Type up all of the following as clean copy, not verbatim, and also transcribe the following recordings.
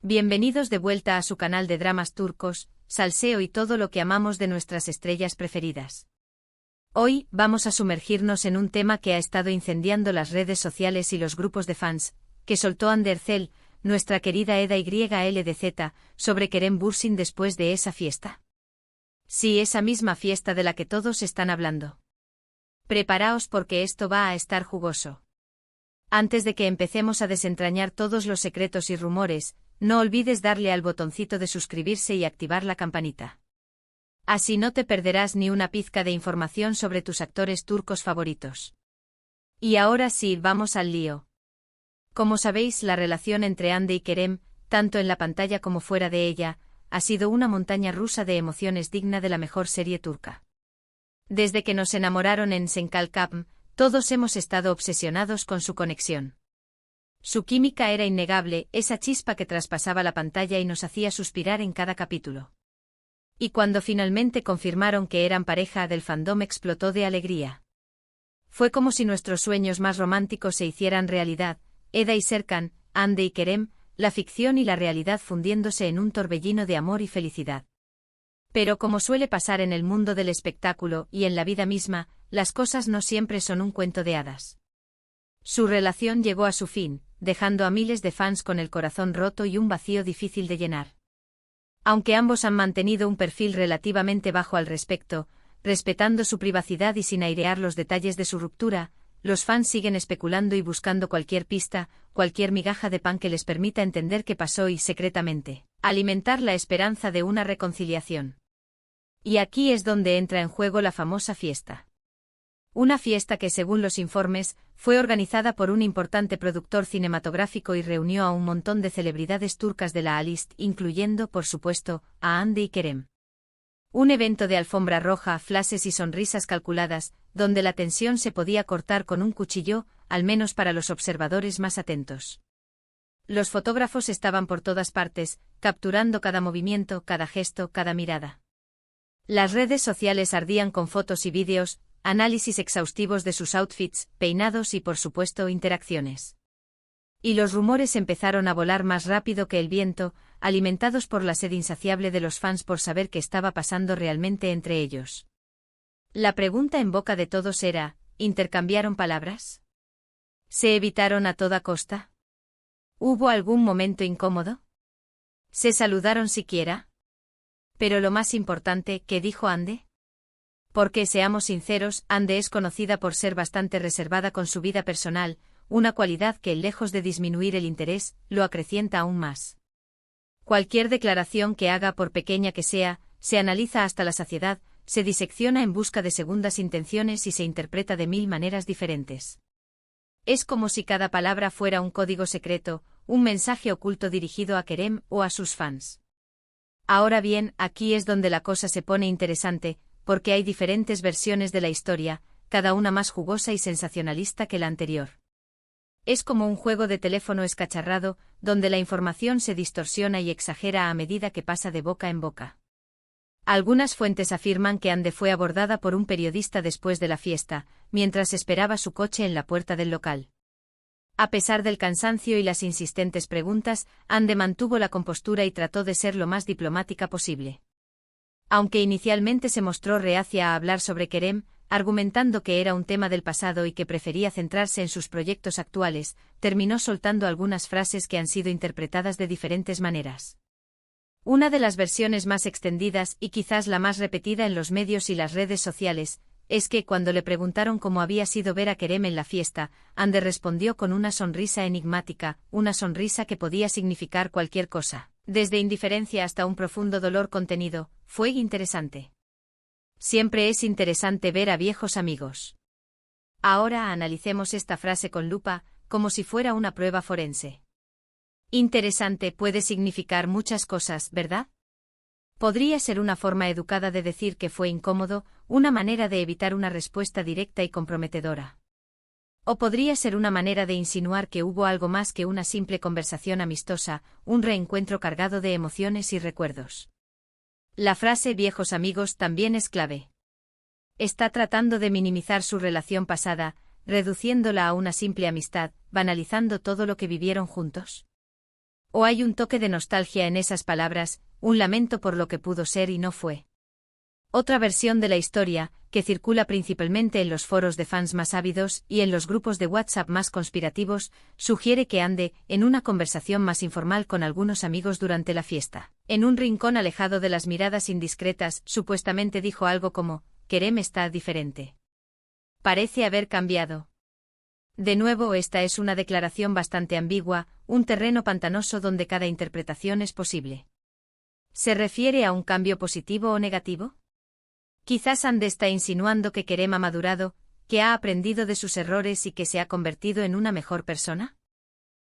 Bienvenidos de vuelta a su canal de dramas turcos, salseo y todo lo que amamos de nuestras estrellas preferidas. Hoy, vamos a sumergirnos en un tema que ha estado incendiando las redes sociales y los grupos de fans, que soltó Hande Erçel, nuestra querida Eda YLDZ, sobre Kerem Bürsin después de esa fiesta. Sí, esa misma fiesta de la que todos están hablando. Preparaos porque esto va a estar jugoso. Antes de que empecemos a desentrañar todos los secretos y rumores, no olvides darle al botoncito de suscribirse y activar la campanita. Así no te perderás ni una pizca de información sobre tus actores turcos favoritos. Y ahora sí, vamos al lío. Como sabéis, la relación entre Hande y Kerem, tanto en la pantalla como fuera de ella, ha sido una montaña rusa de emociones digna de la mejor serie turca. Desde que nos enamoraron en Senkalkapm, todos hemos estado obsesionados con su conexión. Su química era innegable, esa chispa que traspasaba la pantalla y nos hacía suspirar en cada capítulo. Y cuando finalmente confirmaron que eran pareja, del fandom explotó de alegría. Fue como si nuestros sueños más románticos se hicieran realidad, Eda y Serkan, Hande y Kerem, la ficción y la realidad fundiéndose en un torbellino de amor y felicidad. Pero como suele pasar en el mundo del espectáculo y en la vida misma, las cosas no siempre son un cuento de hadas. Su relación llegó a su fin, dejando a miles de fans con el corazón roto y un vacío difícil de llenar. Aunque ambos han mantenido un perfil relativamente bajo al respecto, respetando su privacidad y sin airear los detalles de su ruptura, los fans siguen especulando y buscando cualquier pista, cualquier migaja de pan que les permita entender qué pasó y, secretamente, alimentar la esperanza de una reconciliación. Y aquí es donde entra en juego la famosa fiesta. Una fiesta que, según los informes, fue organizada por un importante productor cinematográfico y reunió a un montón de celebridades turcas de la A-list, incluyendo, por supuesto, a Hande y Kerem. Un evento de alfombra roja, flashes y sonrisas calculadas, donde la tensión se podía cortar con un cuchillo, al menos para los observadores más atentos. Los fotógrafos estaban por todas partes, capturando cada movimiento, cada gesto, cada mirada. Las redes sociales ardían con fotos y vídeos, análisis exhaustivos de sus outfits, peinados y, por supuesto, interacciones. Y los rumores empezaron a volar más rápido que el viento, alimentados por la sed insaciable de los fans por saber qué estaba pasando realmente entre ellos. La pregunta en boca de todos era, ¿intercambiaron palabras? ¿Se evitaron a toda costa? ¿Hubo algún momento incómodo? ¿Se saludaron siquiera? Pero lo más importante, ¿qué dijo Hande? Porque, seamos sinceros, Hande es conocida por ser bastante reservada con su vida personal, una cualidad que, lejos de disminuir el interés, lo acrecienta aún más. Cualquier declaración que haga, por pequeña que sea, se analiza hasta la saciedad, se disecciona en busca de segundas intenciones y se interpreta de 1000 maneras diferentes. Es como si cada palabra fuera un código secreto, un mensaje oculto dirigido a Kerem o a sus fans. Ahora bien, aquí es donde la cosa se pone interesante, porque hay diferentes versiones de la historia, cada una más jugosa y sensacionalista que la anterior. Es como un juego de teléfono escacharrado, donde la información se distorsiona y exagera a medida que pasa de boca en boca. Algunas fuentes afirman que Hande fue abordada por un periodista después de la fiesta, mientras esperaba su coche en la puerta del local. A pesar del cansancio y las insistentes preguntas, Hande mantuvo la compostura y trató de ser lo más diplomática posible. Aunque inicialmente se mostró reacia a hablar sobre Kerem, argumentando que era un tema del pasado y que prefería centrarse en sus proyectos actuales, terminó soltando algunas frases que han sido interpretadas de diferentes maneras. Una de las versiones más extendidas y quizás la más repetida en los medios y las redes sociales, es que cuando le preguntaron cómo había sido ver a Kerem en la fiesta, Hande respondió con una sonrisa enigmática, una sonrisa que podía significar cualquier cosa, desde indiferencia hasta un profundo dolor contenido. Fue interesante. Siempre es interesante ver a viejos amigos. Ahora analicemos esta frase con lupa, como si fuera una prueba forense. Interesante puede significar muchas cosas, ¿verdad? Podría ser una forma educada de decir que fue incómodo, una manera de evitar una respuesta directa y comprometedora. O podría ser una manera de insinuar que hubo algo más que una simple conversación amistosa, un reencuentro cargado de emociones y recuerdos. La frase viejos amigos también es clave. Está tratando de minimizar su relación pasada, reduciéndola a una simple amistad, banalizando todo lo que vivieron juntos. O hay un toque de nostalgia en esas palabras, un lamento por lo que pudo ser y no fue. Otra versión de la historia, que circula principalmente en los foros de fans más ávidos y en los grupos de WhatsApp más conspirativos, sugiere que Ande, en una conversación más informal con algunos amigos durante la fiesta, en un rincón alejado de las miradas indiscretas, supuestamente dijo algo como: Kerem está diferente. Parece haber cambiado. De nuevo, esta es una declaración bastante ambigua, un terreno pantanoso donde cada interpretación es posible. ¿Se refiere a un cambio positivo o negativo? Quizás Ande está insinuando que Kerem ha madurado, que ha aprendido de sus errores y que se ha convertido en una mejor persona.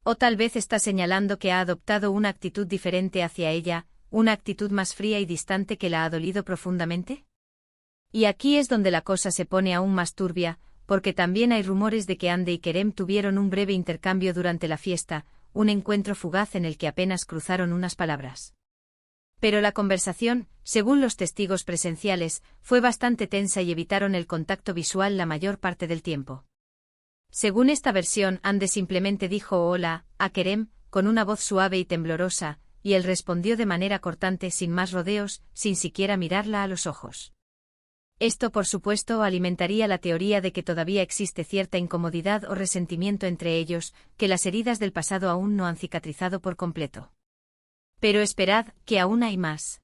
O tal vez está señalando que ha adoptado una actitud diferente hacia ella, una actitud más fría y distante que la ha dolido profundamente. Y aquí es donde la cosa se pone aún más turbia, porque también hay rumores de que Ande y Kerem tuvieron un breve intercambio durante la fiesta, un encuentro fugaz en el que apenas cruzaron unas palabras. Pero la conversación, según los testigos presenciales, fue bastante tensa y evitaron el contacto visual la mayor parte del tiempo. Según esta versión, Ande simplemente dijo hola a Kerem, con una voz suave y temblorosa, y él respondió de manera cortante sin más rodeos, sin siquiera mirarla a los ojos. Esto, por supuesto, alimentaría la teoría de que todavía existe cierta incomodidad o resentimiento entre ellos, que las heridas del pasado aún no han cicatrizado por completo. Pero esperad, que aún hay más.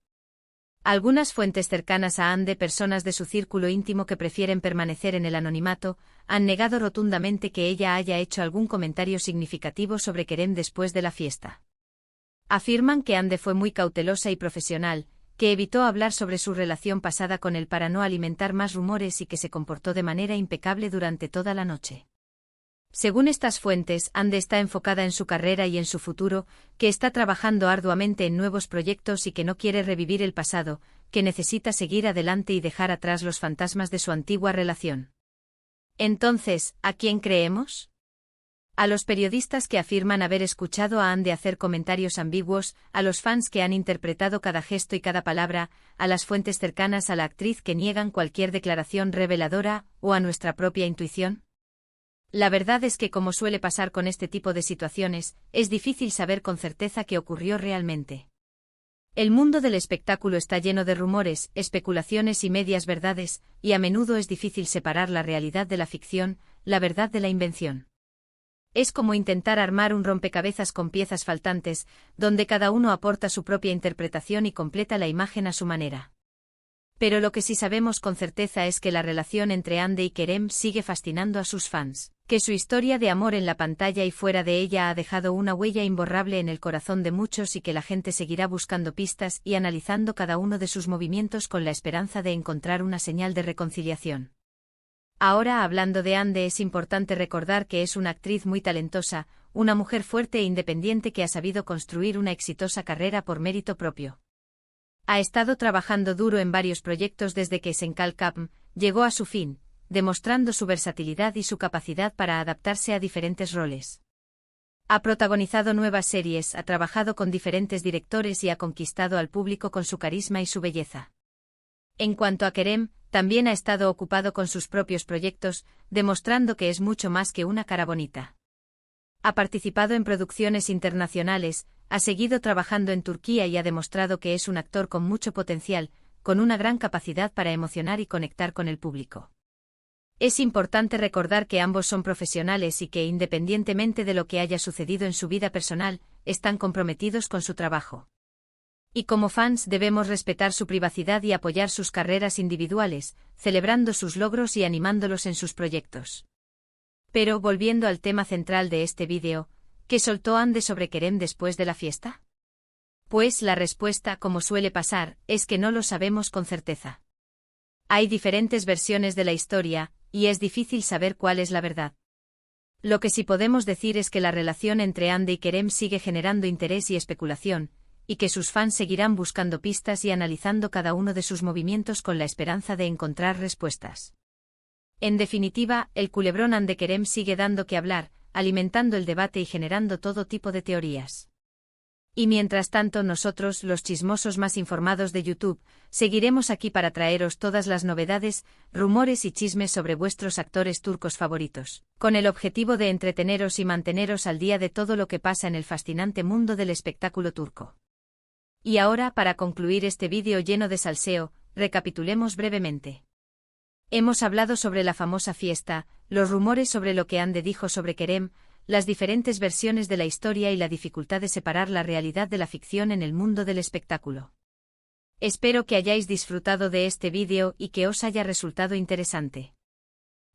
Algunas fuentes cercanas a Ande, personas de su círculo íntimo que prefieren permanecer en el anonimato, han negado rotundamente que ella haya hecho algún comentario significativo sobre Kerem después de la fiesta. Afirman que Ande fue muy cautelosa y profesional, que evitó hablar sobre su relación pasada con él para no alimentar más rumores y que se comportó de manera impecable durante toda la noche. Según estas fuentes, Ande está enfocada en su carrera y en su futuro, que está trabajando arduamente en nuevos proyectos y que no quiere revivir el pasado, que necesita seguir adelante y dejar atrás los fantasmas de su antigua relación. Entonces, ¿a quién creemos? A los periodistas que afirman haber escuchado a Ande hacer comentarios ambiguos, a los fans que han interpretado cada gesto y cada palabra, a las fuentes cercanas a la actriz que niegan cualquier declaración reveladora, o a nuestra propia intuición. La verdad es que, como suele pasar con este tipo de situaciones, es difícil saber con certeza qué ocurrió realmente. El mundo del espectáculo está lleno de rumores, especulaciones y medias verdades, y a menudo es difícil separar la realidad de la ficción, la verdad de la invención. Es como intentar armar un rompecabezas con piezas faltantes, donde cada uno aporta su propia interpretación y completa la imagen a su manera. Pero lo que sí sabemos con certeza es que la relación entre Ande y Kerem sigue fascinando a sus fans, que su historia de amor en la pantalla y fuera de ella ha dejado una huella imborrable en el corazón de muchos y que la gente seguirá buscando pistas y analizando cada uno de sus movimientos con la esperanza de encontrar una señal de reconciliación. Ahora, hablando de Ande, es importante recordar que es una actriz muy talentosa, una mujer fuerte e independiente que ha sabido construir una exitosa carrera por mérito propio. Ha estado trabajando duro en varios proyectos desde que Senkal Kapm llegó a su fin, demostrando su versatilidad y su capacidad para adaptarse a diferentes roles. Ha protagonizado nuevas series, ha trabajado con diferentes directores y ha conquistado al público con su carisma y su belleza. En cuanto a Kerem, también ha estado ocupado con sus propios proyectos, demostrando que es mucho más que una cara bonita. Ha participado en producciones internacionales, ha seguido trabajando en Turquía y ha demostrado que es un actor con mucho potencial, con una gran capacidad para emocionar y conectar con el público. Es importante recordar que ambos son profesionales y que, independientemente de lo que haya sucedido en su vida personal, están comprometidos con su trabajo. Y como fans debemos respetar su privacidad y apoyar sus carreras individuales, celebrando sus logros y animándolos en sus proyectos. Pero, volviendo al tema central de este vídeo, ¿qué soltó Ande sobre Kerem después de la fiesta? Pues la respuesta, como suele pasar, es que no lo sabemos con certeza. Hay diferentes versiones de la historia, y es difícil saber cuál es la verdad. Lo que sí podemos decir es que la relación entre Ande y Kerem sigue generando interés y especulación, y que sus fans seguirán buscando pistas y analizando cada uno de sus movimientos con la esperanza de encontrar respuestas. En definitiva, el culebrón Ande Kerem sigue dando que hablar, alimentando el debate y generando todo tipo de teorías. Y mientras tanto nosotros, los chismosos más informados de YouTube, seguiremos aquí para traeros todas las novedades, rumores y chismes sobre vuestros actores turcos favoritos, con el objetivo de entreteneros y manteneros al día de todo lo que pasa en el fascinante mundo del espectáculo turco. Y ahora, para concluir este vídeo lleno de salseo, recapitulemos brevemente. Hemos hablado sobre la famosa fiesta, los rumores sobre lo que Hande dijo sobre Kerem, las diferentes versiones de la historia y la dificultad de separar la realidad de la ficción en el mundo del espectáculo. Espero que hayáis disfrutado de este vídeo y que os haya resultado interesante.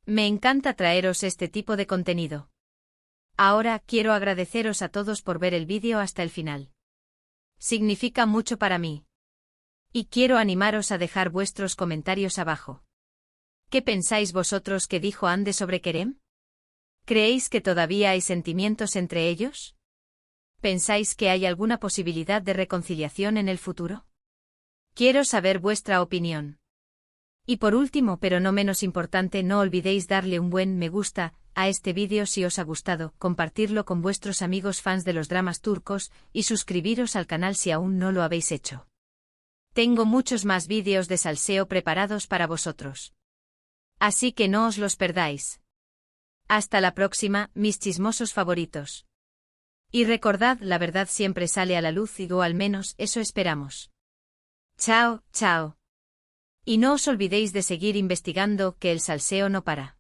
Me encanta traeros este tipo de contenido. Ahora quiero agradeceros a todos por ver el vídeo hasta el final. Significa mucho para mí. Y quiero animaros a dejar vuestros comentarios abajo. ¿Qué pensáis vosotros que dijo Hande sobre Kerem? ¿Creéis que todavía hay sentimientos entre ellos? ¿Pensáis que hay alguna posibilidad de reconciliación en el futuro? Quiero saber vuestra opinión. Y por último, pero no menos importante, no olvidéis darle un buen me gusta a este vídeo si os ha gustado, compartirlo con vuestros amigos fans de los dramas turcos y suscribiros al canal si aún no lo habéis hecho. Tengo muchos más vídeos de salseo preparados para vosotros. Así que no os los perdáis. Hasta la próxima, mis chismosos favoritos. Y recordad, la verdad siempre sale a la luz o al menos eso esperamos. Chao, chao. Y no os olvidéis de seguir investigando, que el salseo no para.